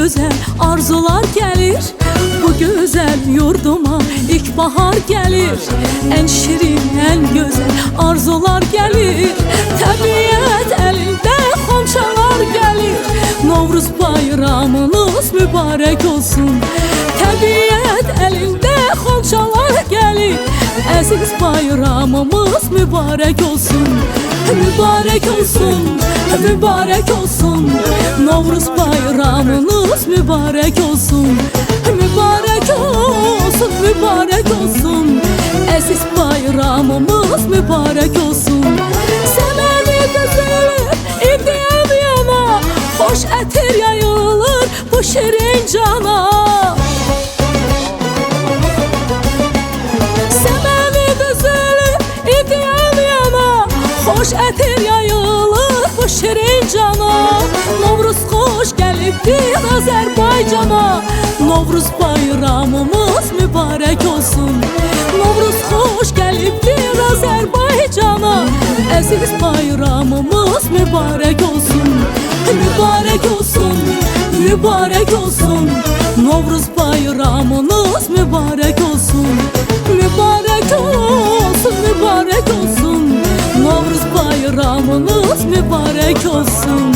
güzel arzular gelir. Bu güzel yurduma ilkbahar gelir. En şirin, en güzel arzular gelir. Tabiat elinde xonçalar gelir. Novruz bayramınız mübarek olsun. Tabiat elinde xonçalar gelir. Aziz bayramımız mübarek olsun. Mübarek olsun, mübarek olsun. Novruz bayramınız mübarek olsun. Mübarek olsun, mübarek olsun. Aziz bayramımız mübarek olsun. Semeni düzülür, indiyem yana. Hoş etir yayılır bu şirin cana. Semeni düzülür, indiyem yana. Hoş etir yayılır bu şirin cana. Novruz hoş gelipdir Azerbaycana. Novruz bayramımız mübarek olsun. Novruz hoş gelipdir Azerbaycana. Aziz bayramımız mübarek olsun. Mübarek olsun, mübarek olsun. Novruz bayramınız mübarek olsun. Mübarek olsun, mübarek olsun. Novruz bayramınız mübarek olsun.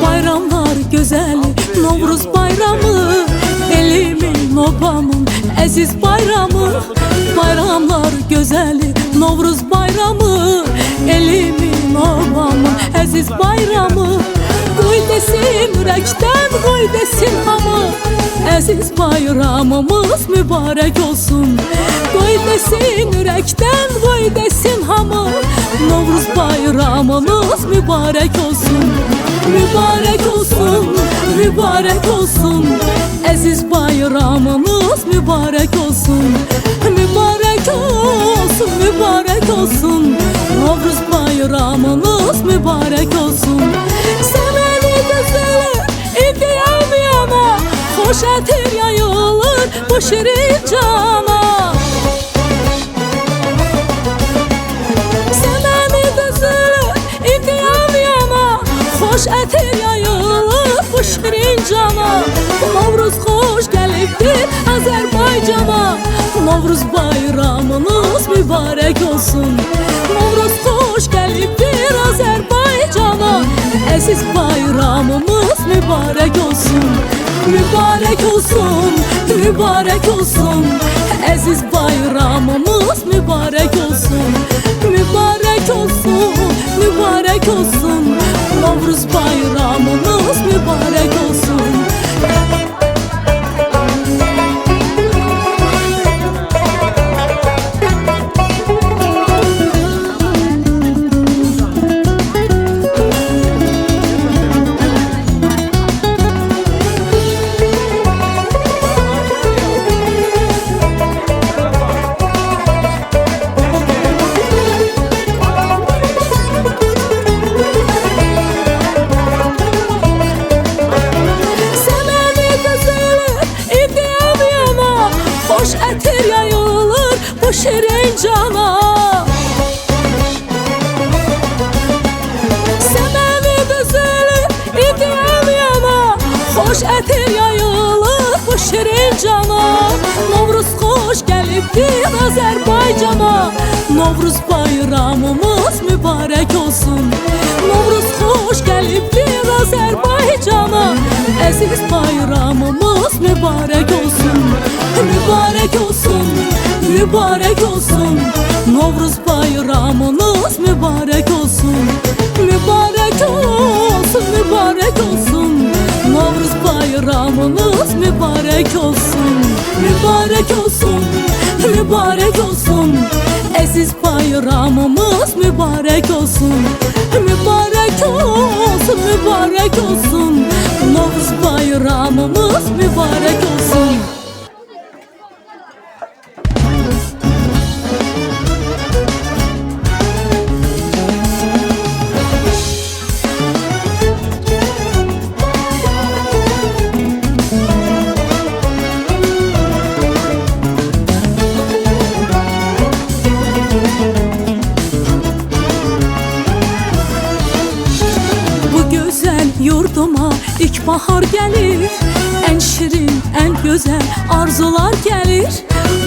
Bayramlar güzel, Novruz bayramı, elimin obamın aziz bayramı. Bayramlar güzeli, Novruz bayramı, elimin obamın aziz bayramı. Koy desin yürekten, koy desin hamı. Aziz bayramımız mübarek olsun. Koy desin yürekten, koy desin hamı. Novruz bayramımız mübarek olsun. Mübarek olsun, mübarek olsun. Aziz bayramımız mübarek olsun. Mübarek olsun, mübarek olsun. Novruz bayramınız mübarek olsun. Semeni düzülür, indiyem yana. Hoş etir yayılır bu şirin cana. Semeni düzülür, indiyem yana. Hoş etir yayılır bu şirin cana. Novruz hoş gelipdir Azerbaycana. Novruz bayramınız mübarek olsun. Novruz hoş gelipdir Azerbaycana. Aziz bayramımız mübarek olsun. Mübarek olsun, mübarek olsun. Aziz bayramımız mübarek olsun. Mübarek olsun, mübarek olsun. Novruz bayramımız mübarek olsun. Etir yayılır bu şirin cana. Semeni düzülür, indiyem yana. Hoş etir yayılır bu şirin cana. Novruz hoş gelipdir Azerbaycana. Novruz bayramımız mübarek olsun. Novruz hoş gelipdir Azerbaycana. Aziz bayramımız mübarek olsun. Mübarek olsun, mübarek olsun. Novruz bayramınız mübarek olsun. Mübarek olsun, mübarek olsun. Novruz bayramınız mübarek olsun. Mübarek olsun, mübarek olsun. Aziz bayramımız mübarek olsun. Mübarek olsun, mübarek olsun. Novruz bayramımız mübarek olsun. bahar gelir. En şirin, en güzel arzular gelir.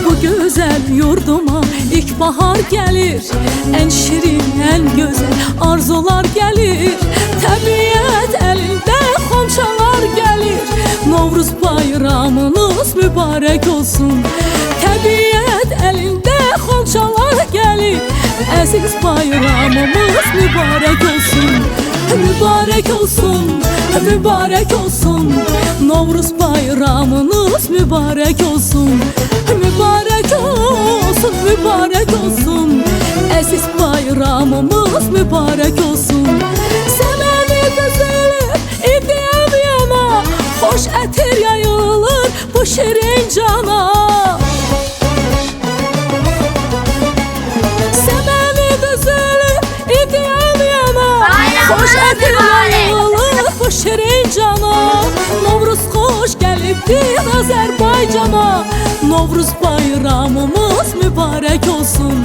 Bu güzel yurduma ilkbahar gelir. En şirin, en güzel arzular gelir. Təbiət elinde xonçalar gelir. Novruz bayramınız mübarek olsun. Təbiət elinde xonçalar gelir. Əziz bayramımız mübarek olsun. Mübarek olsun, mübarek olsun. Novruz bayramınız mübarek olsun. Mübarek olsun, mübarek olsun. Əziz bayramımız mübarek olsun. Səməni düzülür, idiyəm yana. Xoş ətir yayılır bu şirin cana. Səməni düzülür, idiyəm yana. Xoş ətir yayılır bu şirin cana. Novruz xoş gəlibdir Azərbaycana. Novruz bayramımız mübarek olsun.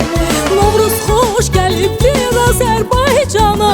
Novruz xoş gəlibdir Azərbaycana.